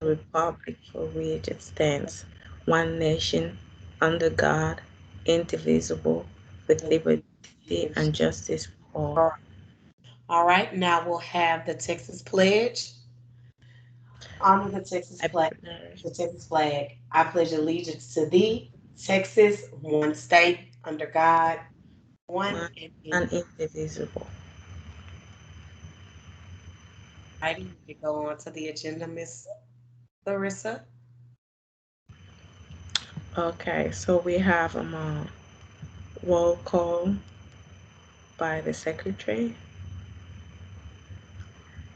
republic for which it stands, one nation, under God, indivisible, with liberty and justice for all. All right, now we'll have the Texas Pledge. Honor I pledge The Texas flag. I pledge allegiance to thee, Texas, one state, under God, one one and and indivisible. indivisible. Righty, you can go on to the agenda, Miss Larissa. Okay, so we have a roll call by the secretary.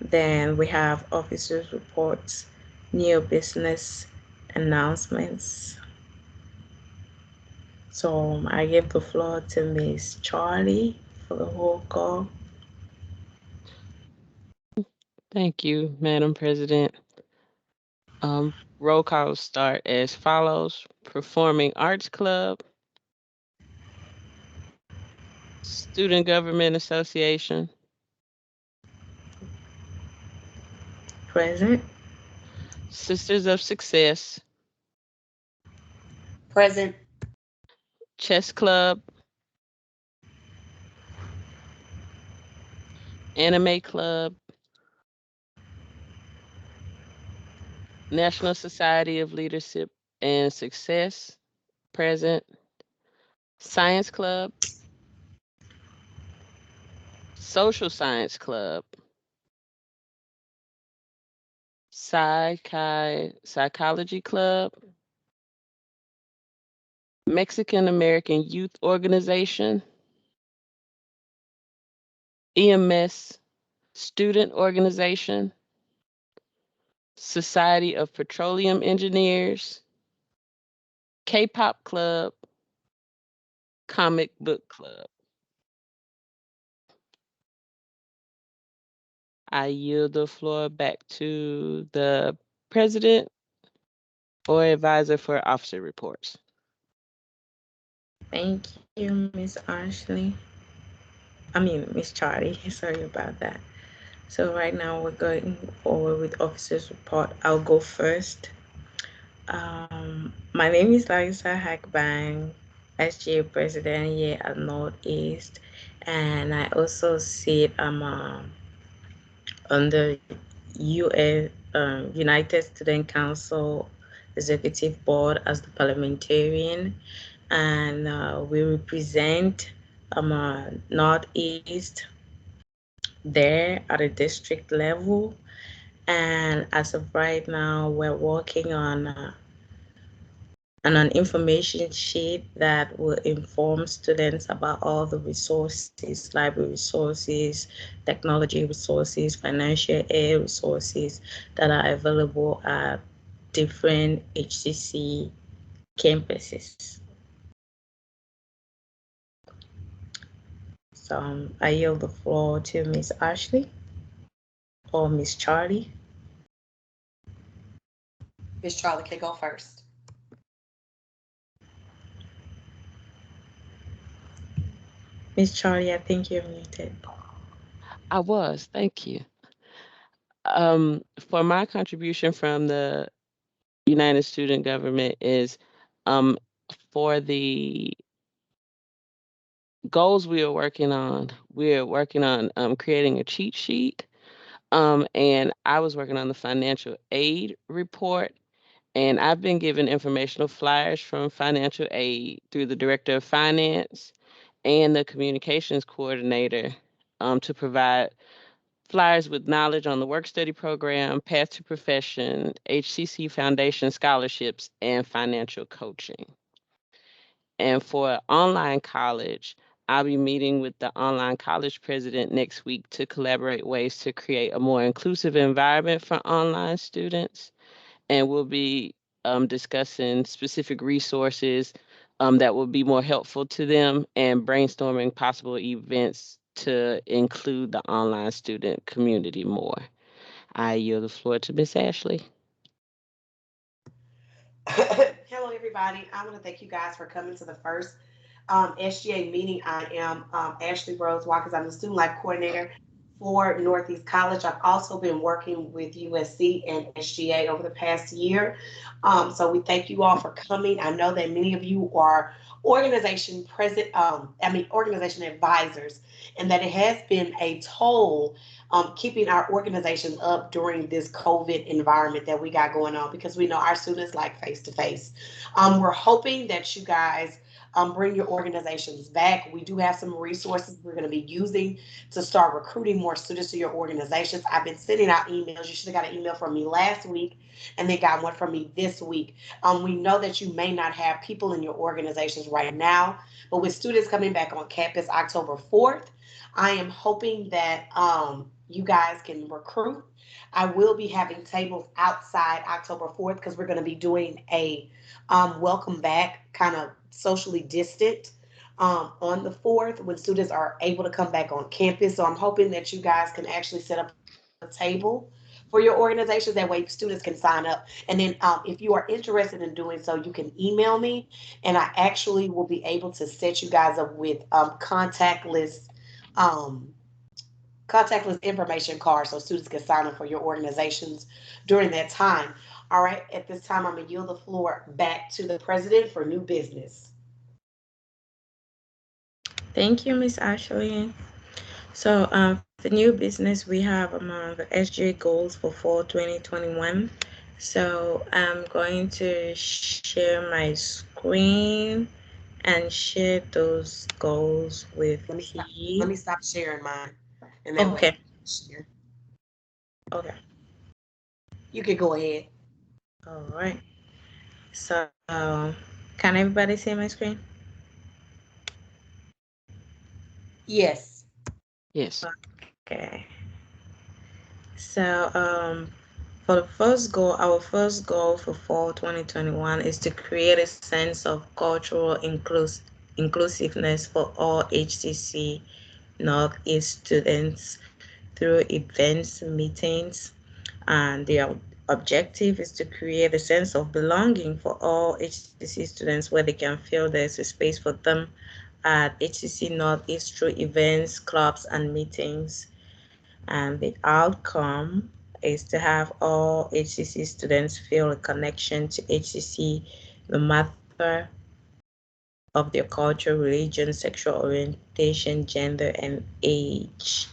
Then we have officers' reports, new business announcements. So I give the floor to Miss Charlie for the roll call. Thank you, Madam President. Roll call start as follows. Performing Arts Club, Student Government Association, Present. Sisters of Success, Present. Chess Club, Anime Club, National Society of Leadership and Success, present. Science Club, Social Science Club, Psychology Club, Mexican American Youth Organization, EMS Student Organization, Society of Petroleum Engineers, K-Pop Club, Comic Book Club. I yield the floor back to the president or advisor for officer reports. Thank you, Miss Ashley. Miss Charlie. Sorry about that. So right now we're going forward with officers report. I'll go first. My name is Larissa Hackbang, SGA president here at Northeast, and I also sit on the US United Student Council Executive Board as the parliamentarian, and we represent Northeast there at a district level. And as of right now, we're working on an information sheet that will inform students about all the resources, library resources, technology resources, financial aid resources that are available at different HCC campuses. So I yield the floor to Miss Ashley or Miss Charlie. Miss Charlie can go first. Miss Charlie, I think you're muted. I was, thank you. For my contribution from the United Student Government is um, for the goals we are working on creating a cheat sheet. And I was working on the financial aid report. And I've been given informational flyers from financial aid through the director of finance and the communications coordinator to provide flyers with knowledge on the work study program, path to profession, HCC Foundation scholarships, and financial coaching. And for online college, I'll be meeting with the online college president next week to collaborate ways to create a more inclusive environment for online students. And we'll be discussing specific resources that will be more helpful to them and brainstorming possible events to include the online student community more. I yield the floor to Miss Ashley. Hello, everybody. I want to thank you guys for coming to the first SGA meeting. I am Ashley Rose Walkers. I'm the student life coordinator for Northeast College. I've also been working with USC and SGA over the past year. So we thank you all for coming. I know that many of you are organization advisors, and that it has been a toll keeping our organizations up during this COVID environment that we got going on, because we know our students like face to face. We're hoping that you guys bring your organizations back. We do have some resources we're going to be using to start recruiting more students to your organizations. I've been sending out emails. You should have got an email from me last week and then got one from me this week. We know that you may not have people in your organizations right now, but with students coming back on campus October 4th, I am hoping that you guys can recruit. I will be having tables outside October 4th because we're going to be doing a welcome back, kind of socially distant, on the 4th when students are able to come back on campus. So I'm hoping that you guys can actually set up a table for your organizations. That way students can sign up. And then if you are interested in doing so, you can email me, and I actually will be able to set you guys up with um, contactless information cards so students can sign up for your organizations during that time. All right, at this time, I'm going to yield the floor back to the president for new business. Thank you, Miss Ashley. So, for new business, we have among the SGA goals for fall 2021. So, I'm going to share my screen and share those goals with Let me stop. Let you. me stop sharing mine, and that way Okay, share. okay, You can go ahead. all right. So, can everybody see my screen? Yes. Yes. Okay. So, for the first goal, our first goal for fall 2021 is to create a sense of cultural inclusiveness for all HCC Northeast students through events, meetings, and the objective is to create a sense of belonging for all HCC students where they can feel there's a space for them at HCC Northeast through events, clubs, and meetings. And the outcome is to have all HCC students feel a connection to HCC no matter of their culture, religion, sexual orientation, gender, and age.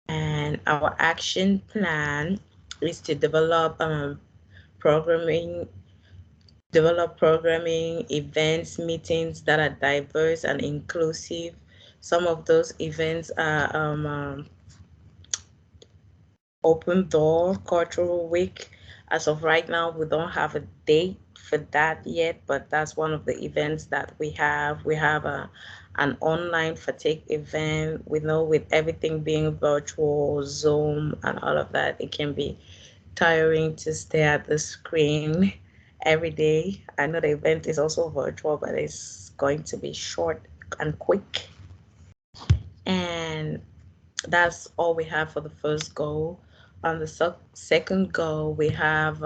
And our action plan is to programming programming, events, meetings that are diverse and inclusive. Some of those events are Open Door Cultural Week. As of right now, we don't have a date for that yet, but that's one of the events that we have. We have an online fatigue event. We know with everything being virtual, Zoom, and all of that, it can be tiring to stay at the screen every day. I know the event is also virtual, but it's going to be short and quick. And that's all we have for the first goal. On the second goal, we have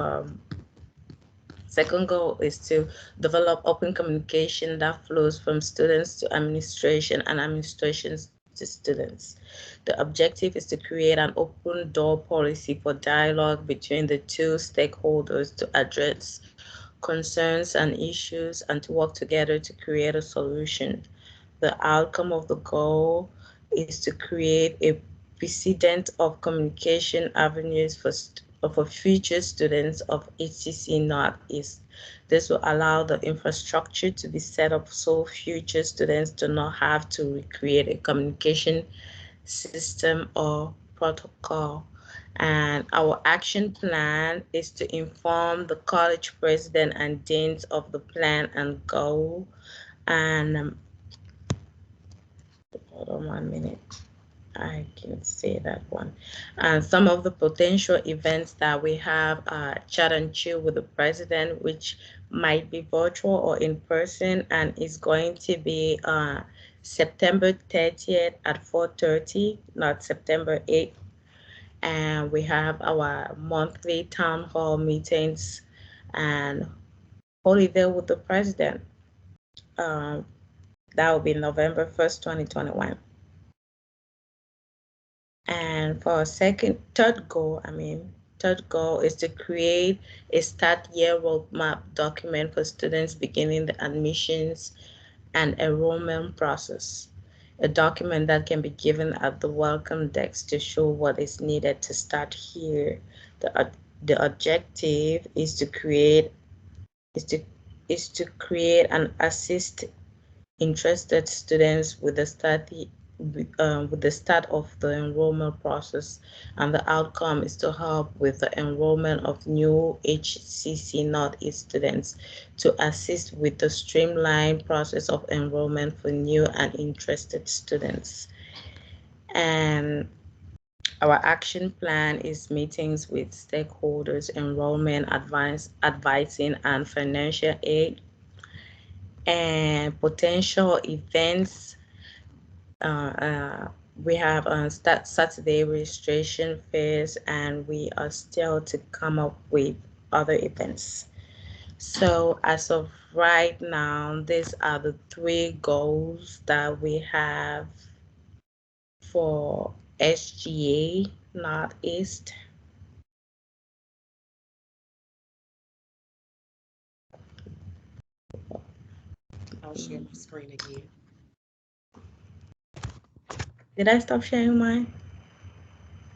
second goal is to develop open communication that flows from students to administration and administrations to students. The objective is to create an open door policy for dialogue between the two stakeholders to address concerns and issues and to work together to create a solution. The outcome of the goal is to create a precedent of communication avenues for future students of HCC Northeast. This will allow the infrastructure to be set up so future students do not have to recreate a communication system or protocol. And our action plan is to inform the college president and deans of the plan and goal. And hold on 1 minute. I can say that one. And some of the potential events that we have are chat and chill with the president, which might be virtual or in person, and is going to be September 30th at 4:30, not September 8th. And we have our monthly town hall meetings and holiday with the president. Um, that will be November 1st, 2021. And for third goal is to create a start year roadmap document for students beginning the admissions and enrollment process. A document that can be given at the welcome desk to show what is needed to start here. The, the objective is to create is to create and assist interested students with the start of the enrollment process, and the outcome is to help with the enrollment of new HCC Northeast students, to assist with the streamlined process of enrollment for new and interested students. And our action plan is meetings with stakeholders, enrollment advising, and financial aid, and potential events. We have Saturday registration phase, and we are still to come up with other events. So as of right now, these are the three goals that we have for SGA Northeast. I'll share my screen again. Did I stop sharing mine?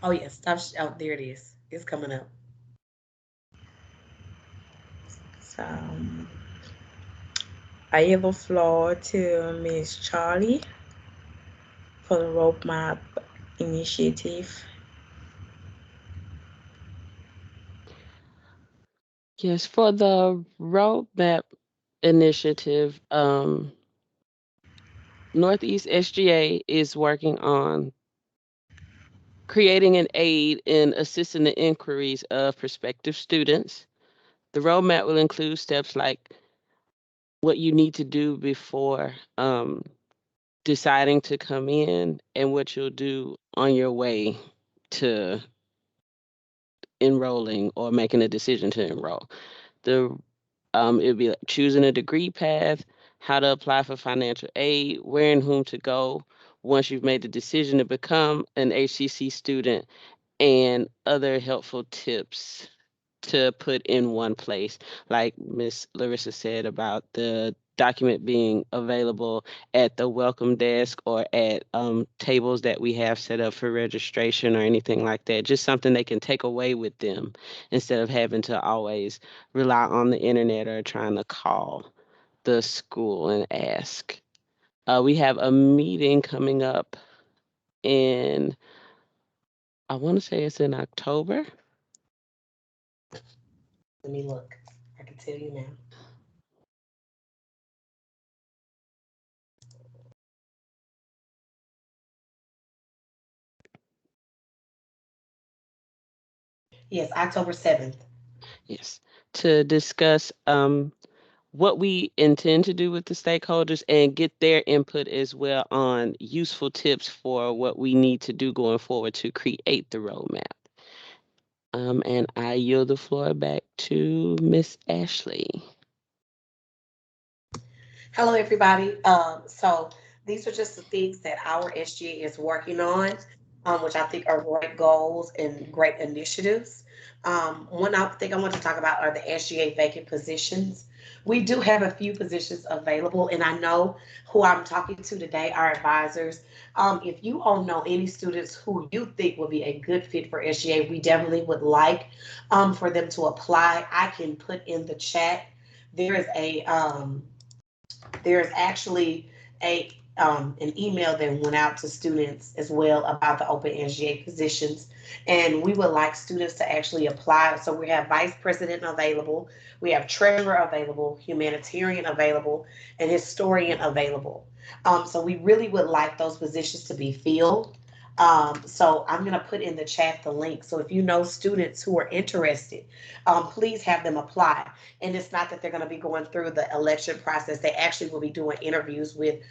Oh yes, stop. Oh, there it is. It's coming up. So I give the floor to Miss Charlie for the roadmap initiative. Yes, for the roadmap initiative, Northeast SGA is working on creating an aid in assisting the inquiries of prospective students. The roadmap will include steps like what you need to do before deciding to come in and what you'll do on your way to enrolling or making a decision to enroll. The It'll be like choosing a degree path, how to apply for financial aid, where and whom to go once you've made the decision to become an HCC student, and other helpful tips to put in one place. Like Miss Larissa said about the document being available at the welcome desk or at tables that we have set up for registration or anything like that. Just something they can take away with them instead of having to always rely on the internet or trying to call the school and ask. We have a meeting coming up in, I want to say it's in October. Let me look. I can tell you now. Yes, October 7th. Yes, to discuss what we intend to do with the stakeholders and get their input as well on useful tips for what we need to do going forward to create the roadmap. And I yield the floor back to Miss Ashley. Hello, everybody. So these are just the things that our SGA is working on, which I think are great goals and great initiatives. One thing I want to talk about are the SGA vacant positions. We do have a few positions available, and I know who I'm talking to today, our advisors. If you all know any students who you think would be a good fit for SGA, we definitely would like for them to apply. I can put in the chat. There is a there's actually a an email that went out to students as well about the open NGA positions, and we would like students to actually apply. So we have vice president available, we have treasurer available, humanitarian available, and historian available. So we really would like those positions to be filled. So I'm going to put in the chat the link. So if you know students who are interested, please have them apply. And it's not that they're going to be going through the election process. They actually will be doing interviews with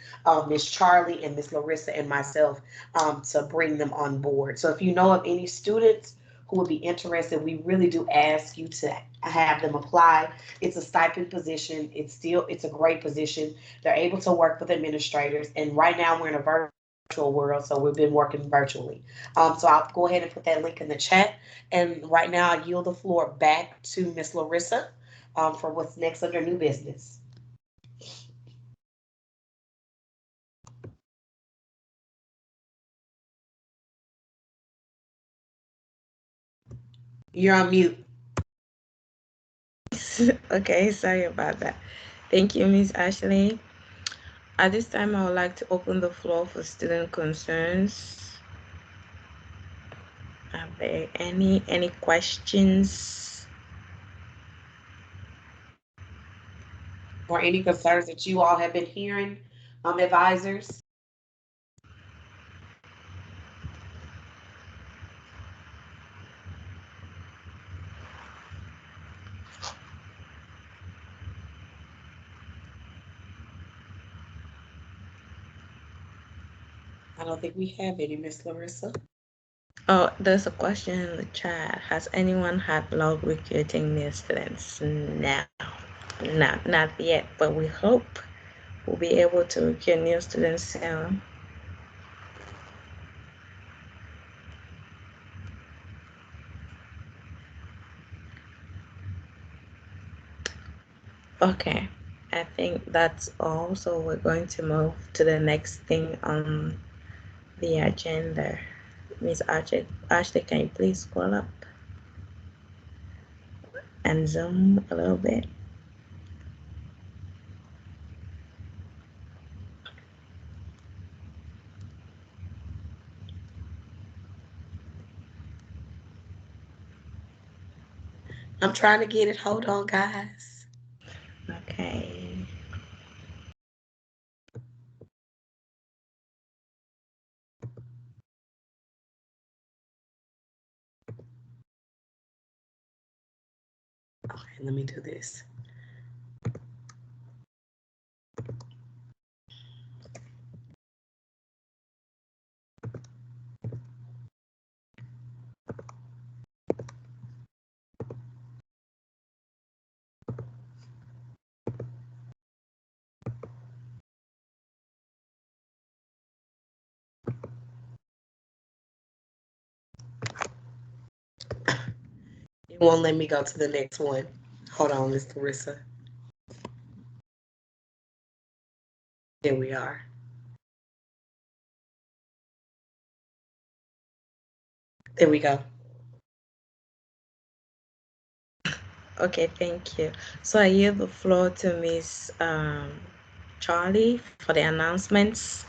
Miss Charlie and Miss Larissa and myself to bring them on board. So if you know of any students who would be interested, we really do ask you to have them apply. It's a stipend position. It's a great position. They're able to work with administrators. And right now we're in a virtual virtual world, so we've been working virtually. So I'll go ahead and put that link in the chat. And right now, I yield the floor back to Miss Larissa for what's next under new business. You're on mute. Okay, sorry about that. Thank you, Miss Ashley. At this time, I would like to open the floor for student concerns. Are there any questions? Or any concerns that you all have been hearing, advisors? I don't think we have any, Miss Larissa. Oh, there's a question in the chat. Has anyone had luck recruiting new students? No, not yet, but we hope we'll be able to recruit new students soon. Okay, I think that's all. So we're going to move to the next thing on the agenda. Miss Ashley, can you please scroll up and zoom a little bit? I'm trying to get it. Hold on, guys. Okay. Okay, let me do this. It won't let me go to the next one. Hold on, Miss Larissa. There we are. There we go. Okay, thank you. So I yield the floor to Miss Charlie for the announcements.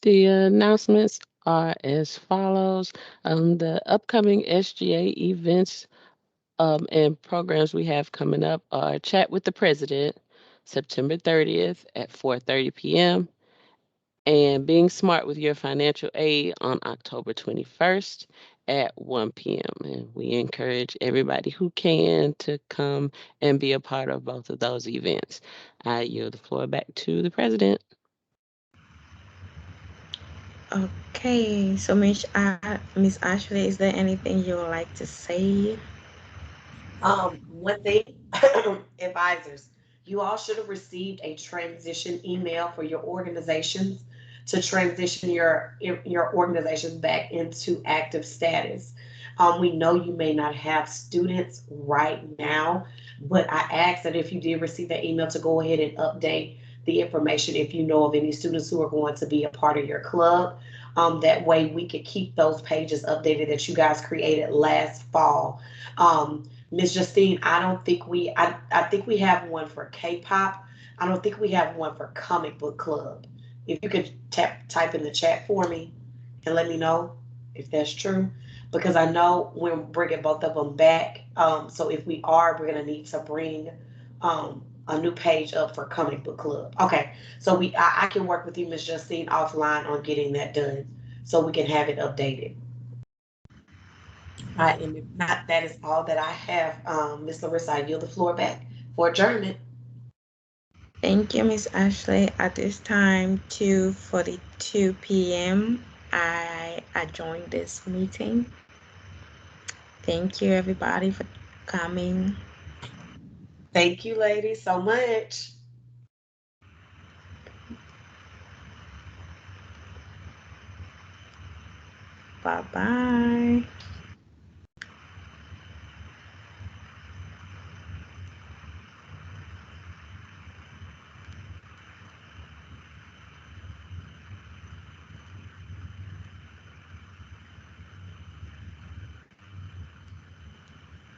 The announcements are as follows. The upcoming SGA events and programs we have coming up are Chat with the President, September 30th at 4:30 p.m., and Being Smart with Your Financial Aid on October 21st at 1 p.m. And we encourage everybody who can to come and be a part of both of those events. I yield the floor back to the president. Okay, so Miss Ashley, is there anything you would like to say? One thing, advisors, you all should have received a transition email for your organizations to transition your organizations back into active status. We know you may not have students right now, but I ask that if you did receive that email to go ahead and update the information if you know of any students who are going to be a part of your club. That way we could keep those pages updated that you guys created last fall. Miss Justine, I don't think I think we have one for K-pop. I don't think we have one for comic book club. If you could type in the chat for me and let me know if that's true, because I know we're bringing both of them back. So if we are, we're gonna need to bring a new page up for comic book club. Okay, so I can work with you, Miss Justine, offline on getting that done, so we can have it updated. All right, and if not, that is all that I have. Ms. Larissa, I yield the floor back for adjournment. Thank you, Miss Ashley. At this time, 2:42 p.m., I adjourn this meeting. Thank you, everybody, for coming. Thank you, ladies, so much. Bye bye.